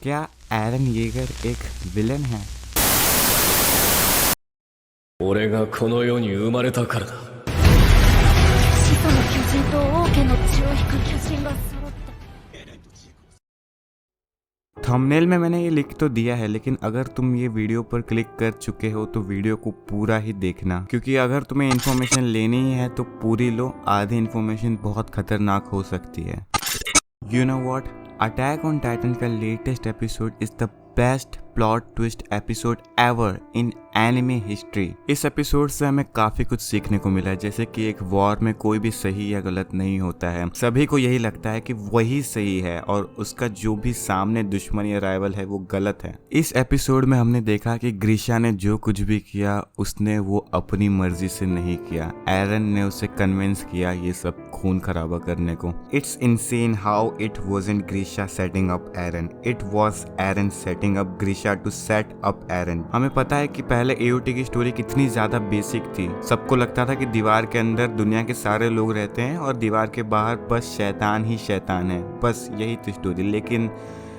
क्या Eren Yeager एक villain है? 俺がこの世に生まれたからだ。始祖の巨人と王家の血を引く巨人が揃った。 थंबनेल में मैंने ये लिख तो दिया है, लेकिन अगर तुम ये वीडियो पर क्लिक कर चुके हो तो वीडियो को पूरा ही देखना, क्योंकि अगर तुम्हें इन्फॉर्मेशन लेनी ही है तो पूरी लो, आधी इन्फॉर्मेशन बहुत खतरनाक हो सकती है। You know what, attack on Titan का latest episode is the best plot twist episode ever in anime history. इस एपिसोड से हमें काफी कुछ सीखने को मिला, जैसे कि एक वॉर में कोई भी सही या गलत नहीं होता है, सभी को यही लगता है कि वही सही है और उसका जो भी सामने दुश्मन या राइवल है वो गलत है। इस एपिसोड में हमने देखा कि ग्रीशा ने जो कुछ भी किया उसने वो अपनी मर्जी से नहीं किया, एरन ने उसे कन्विंस किया ये सब खून खराबा करने को। It's insane how it wasn't Grisha setting up Eren, it was Eren setting up Grisha to set up Eren. हमें पता है कि पहले एओटी की स्टोरी कितनी ज्यादा बेसिक थी, सबको लगता था कि दीवार के अंदर दुनिया के सारे लोग रहते हैं और दीवार के बाहर बस शैतान ही शैतान है, बस यही थी स्टोरी। लेकिन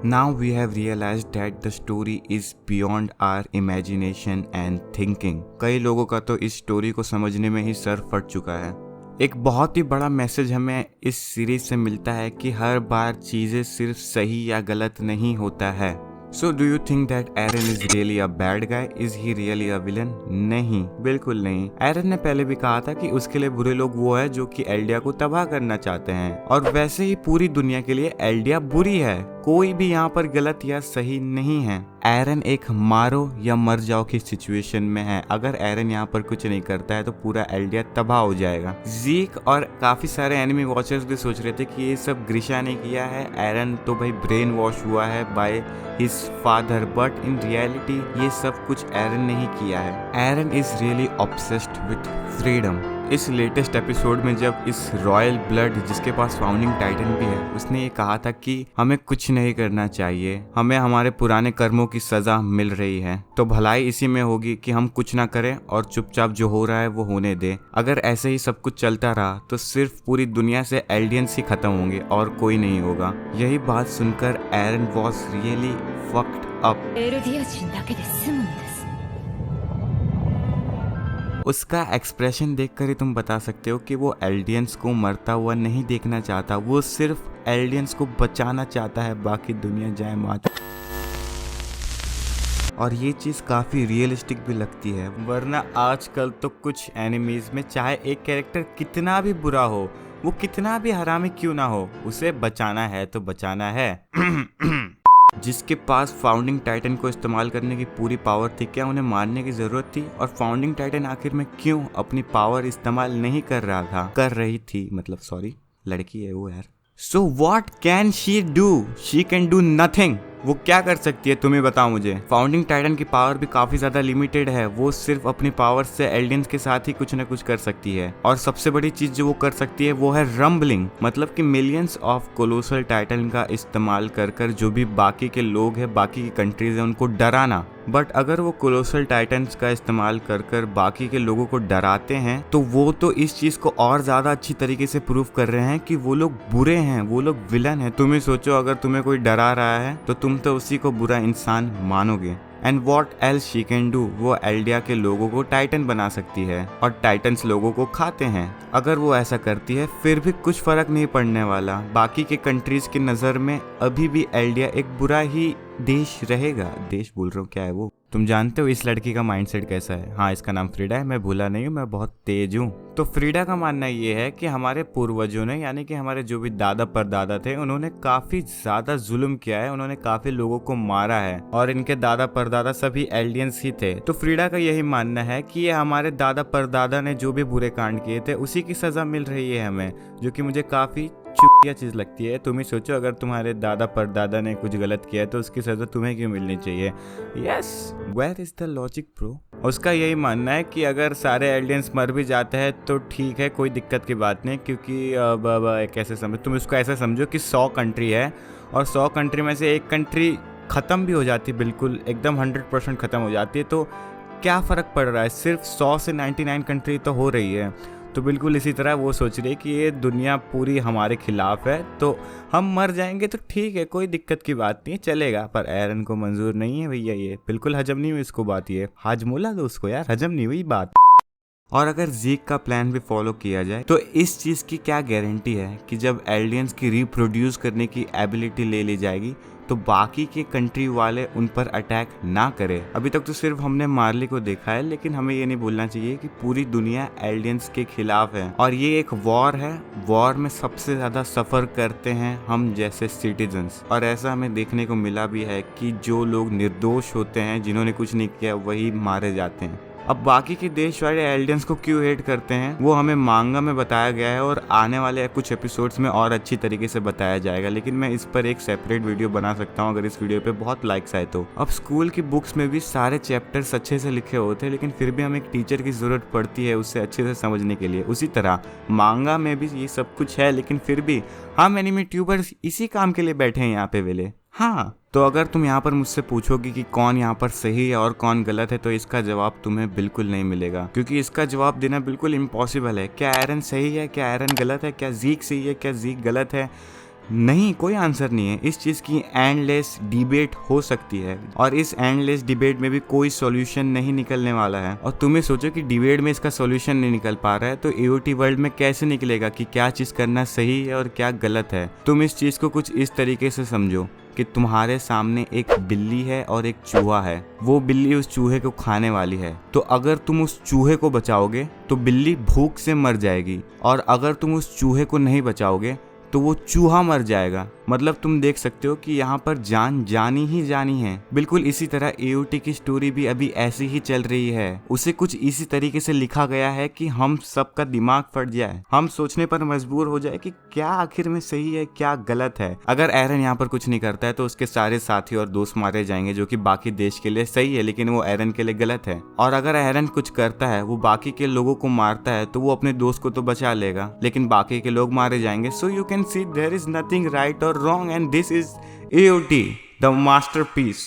now we have realised that the story is beyond our imagination and thinking. कई लोगों का तो इस स्टोरी को समझने में ही सर फट चुका है। एक बहुत ही बड़ा मैसेज हमें इस सीरीज से मिलता है कि हर बार चीजें सिर्फ सही या गलत नहीं होता है। So do you think that Eren is really a bad guy? Is he really a villain? नहीं, बिल्कुल नहीं। एरन ने पहले भी कहा था कि उसके लिए बुरे लोग वो है जो कि एल्डिया को तबाह करना चाहते हैं, और वैसे ही पूरी दुनिया के लिए एल्डिया बुरी है, कोई भी यहाँ पर गलत या सही नहीं है। एरन एक मारो या मर जाओ की सिचुएशन में है, अगर एरन यहाँ पर कुछ नहीं करता है तो पूरा एल्डिया तबाह हो जाएगा। जीक और काफी सारे एनिमी वॉचर्स भी सोच रहे थे कि ये सब ग्रीशा ने किया है, एरन तो भाई ब्रेन वॉश हुआ है by his father, but in reality ये सब कुछ एरन ने ही किया है। Eren is really obsessed with freedom. इस लेटेस्ट एपिसोड में जब इस रॉयल ब्लड जिसके पास फाउंडिंग टाइटन भी है, उसने ये कहा था कि हमें कुछ नहीं करना चाहिए, हमें हमारे पुराने कर्मों की सजा मिल रही है, तो भलाई इसी में होगी कि हम कुछ ना करें और चुपचाप जो हो रहा है वो होने दे। अगर ऐसे ही सब कुछ चलता रहा तो सिर्फ पूरी दुनिया से एल्डियंस ही खत्म होंगे और कोई नहीं होगा। यही बात सुनकर एरन वॉज रियली फक्ड अप। エルディア人だけで済むんです。 उसका एक्सप्रेशन देखकर ही तुम बता सकते हो कि वो एल्डियंस को मरता हुआ नहीं देखना चाहता, वो सिर्फ एल्डियंस को बचाना चाहता है, बाकी दुनिया जाए मात। और ये चीज काफी रियलिस्टिक भी लगती है, वरना आजकल तो कुछ एनिमीज में चाहे एक कैरेक्टर कितना भी बुरा हो, वो कितना भी हरामी क्यों ना हो, उसे बचाना है तो बचाना है। जिसके पास फाउंडिंग टाइटन को इस्तेमाल करने की पूरी पावर थी, क्या उन्हें मारने की जरूरत थी? और फाउंडिंग टाइटन आखिर में क्यों अपनी पावर इस्तेमाल नहीं कर रहा था, कर रही थी, मतलब सॉरी, लड़की है वो यार। So what can she do? She can do nothing. वो क्या कर सकती है तुम्हें बताओ मुझे। फाउंडिंग टाइटन की पावर भी काफी ज्यादा लिमिटेड है, वो सिर्फ अपनी पावर से एल्डियंस के साथ ही कुछ न कुछ कर सकती है। और सबसे बड़ी चीज जो वो कर सकती है वो है रंबलिंग, मतलब कि मिलियंस ऑफ कोलोसल टाइटन का इस्तेमाल कर जो भी बाकी के लोग हैं, बाकी की कंट्रीज है, उनको डराना। बट अगर वो कोलोसल टाइटन्स का इस्तेमाल कर बाकी के लोगों को डराते हैं तो वो तो इस चीज को और ज्यादा अच्छी तरीके से प्रूव कर रहे हैं कि वो लोग बुरे हैं, वो लोग विलन हैं। तुम ही सोचो, अगर तुम्हें कोई डरा रहा है तो तुम तो उसी को बुरा इंसान मानोगे। And what else she can do? वो एल्डिया के लोगों को टाइटन बना सकती है और टाइटन्स लोगों को खाते हैं। अगर वो ऐसा करती है फिर भी कुछ फर्क नहीं पड़ने वाला, बाकी के कंट्रीज की नजर में अभी भी एल्डिया एक बुरा ही देश रहेगा। देश बोल रहा हूँ, क्या है वो? तुम जानते हो इस लड़की का माइंडसेट कैसा है? हाँ, इसका नाम फ्रीडा है, मैं भूला नहीं हूँ, मैं बहुत तेज हूँ। तो फ्रीडा का मानना ये है कि हमारे पूर्वजों ने, यानी कि हमारे जो भी दादा परदादा थे, उन्होंने काफी ज्यादा जुल्म किया है, उन्होंने काफी लोगों को मारा है और इनके दादा परदादा सभी एल्डियंस ही थे। तो फ्रीडा का यही मानना है कि ये हमारे दादा परदादा ने जो भी बुरे कांड किए थे उसी की सजा मिल रही है हमें, जो कि मुझे काफी चुतिया चीज लगती है। तुम ही सोचो, अगर तुम्हारे दादा परदादा ने कुछ गलत किया तो उसकी सजा तुम्हें क्यों मिलनी चाहिए? Yes, where is the logic bro? उसका यही मानना है कि अगर सारे एल्डियंस मर भी जाते हैं तो ठीक है, कोई दिक्कत की बात नहीं, क्योंकि अब कैसे समझ, तुम इसको ऐसा समझो कि 100 कंट्री है और 100 कंट्री में से एक कंट्री ख़त्म भी हो जाती है, बिल्कुल एकदम 100% ख़त्म हो जाती है, तो क्या फ़र्क पड़ रहा है? सिर्फ 100 से 99 कंट्री तो हो रही है। तो बिल्कुल इसी तरह वो सोच रही है कि ये दुनिया पूरी हमारे खिलाफ है, तो हम मर जाएंगे तो ठीक है, कोई दिक्कत की बात नहीं है, चलेगा। पर एरन को मंजूर नहीं है भैया, ये बिल्कुल हजम नहीं हुई इसको बात, ये हाजमोला दो उसको यार, हजम नहीं हुई बात। और अगर जीक का प्लान भी फॉलो किया जाए तो इस चीज़ की क्या गारंटी है कि जब एलियंस की रिप्रोड्यूस करने की एबिलिटी ले ली जाएगी तो बाकी के कंट्री वाले उन पर अटैक ना करे। अभी तक तो सिर्फ हमने मार्ली को देखा है, लेकिन हमें ये नहीं भूलना चाहिए कि पूरी दुनिया एलियंस के खिलाफ है और ये एक वॉर है। वॉर में सबसे ज्यादा सफर करते हैं हम जैसे सिटीजन्स, और ऐसा हमें देखने को मिला भी है कि जो लोग निर्दोष होते हैं, जिन्होंने कुछ नहीं किया, वही मारे जाते हैं। अब बाकी के देश वाले एलियंस को क्यों हेट करते हैं वो हमें मांगा में बताया गया है और आने वाले कुछ एपिसोड्स में और अच्छी तरीके से बताया जाएगा, लेकिन मैं इस पर एक सेपरेट वीडियो बना सकता हूँ अगर इस वीडियो पे बहुत लाइक्स आए तो। अब स्कूल की बुक्स में भी सारे चैप्टर्स अच्छे से लिखे होते हैं, लेकिन फिर भी हमें एक टीचर की जरूरत पड़ती है उससे अच्छे से समझने के लिए। उसी तरह मांगा में भी ये सब कुछ है, लेकिन फिर भी हम एनिमे ट्यूबर्स इसी काम के लिए बैठे हैं यहाँ पे वेले। हाँ, तो अगर तुम यहाँ पर मुझसे पूछोगे कि कौन यहाँ पर सही है और कौन गलत है, तो इसका जवाब तुम्हें बिल्कुल नहीं मिलेगा, क्योंकि इसका जवाब देना बिल्कुल इम्पॉसिबल है। क्या एरन सही है, क्या एरन गलत है, क्या जीक सही है, क्या जीक गलत है? नहीं, कोई आंसर नहीं है। इस चीज़ की एंडलेस डिबेट हो सकती है और इस एंडलेस डिबेट में भी कोई सॉल्यूशन नहीं निकलने वाला है। और तुम्हें सोचो कि डिबेट में इसका सॉल्यूशन नहीं निकल पा रहा है तो एओटी वर्ल्ड में कैसे निकलेगा कि क्या चीज़ करना सही है और क्या गलत है। तुम इस चीज़ को कुछ इस तरीके से समझो कि तुम्हारे सामने एक बिल्ली है और एक चूहा है। वो बिल्ली उस चूहे को खाने वाली है, तो अगर तुम उस चूहे को बचाओगे तो बिल्ली भूख से मर जाएगी, और अगर तुम उस चूहे को नहीं बचाओगे तो वो चूहा मर जाएगा। मतलब तुम देख सकते हो कि यहाँ पर जान जानी ही जानी है। बिल्कुल इसी तरह एओटी की स्टोरी भी अभी ऐसी ही चल रही है। उसे कुछ इसी तरीके से लिखा गया है कि हम सबका दिमाग फट जाए, हम सोचने पर मजबूर हो जाए कि क्या आखिर में सही है, क्या गलत है। अगर एरन यहाँ पर कुछ नहीं करता है तो उसके सारे साथी और दोस्त मारे जाएंगे, जो कि बाकी देश के लिए सही है लेकिन वो एरन के लिए गलत है। और अगर एरन कुछ करता है, वो बाकी के लोगों को मारता है, तो वो अपने दोस्त को तो बचा लेगा लेकिन बाकी के लोग मारे जाएंगे। So you can see there is nothing right और wrong and this is AOT, the masterpiece.